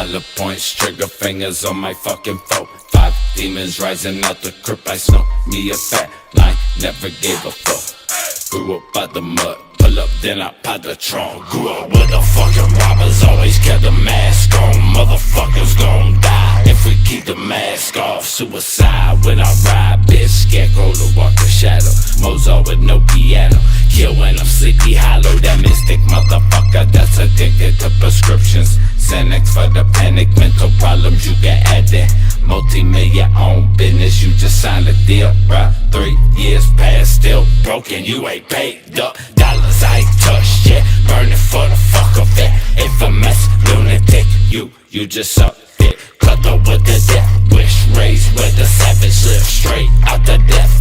Hollow points, trigger fingers on my fucking foe. 5 demons rising out the crypt, I smoke me a fat line, never gave a fuck. Grew up by the mud, pull up then I pop the trunk. Grew up with the fucking robbers, always kept a mask on. Motherfuckers gon' die if we keep the mask off. Suicide when I ride, bitch, scarecrow to walk the shadow. Mozart with no piano, kill when I'm sleepy hollow. That mystic motherfucker that's addicted to prescriptions. Xanax for the panic, mental problems you can add that. Multi-million own business, you just signed a deal, bruh. 3 years past, still broken, you ain't paid up. Dollars I ain't touched yet, burning for the fuck of it. Infamous lunatic, you just suck it. Cut up with the death wish, raised with the savage live straight out the death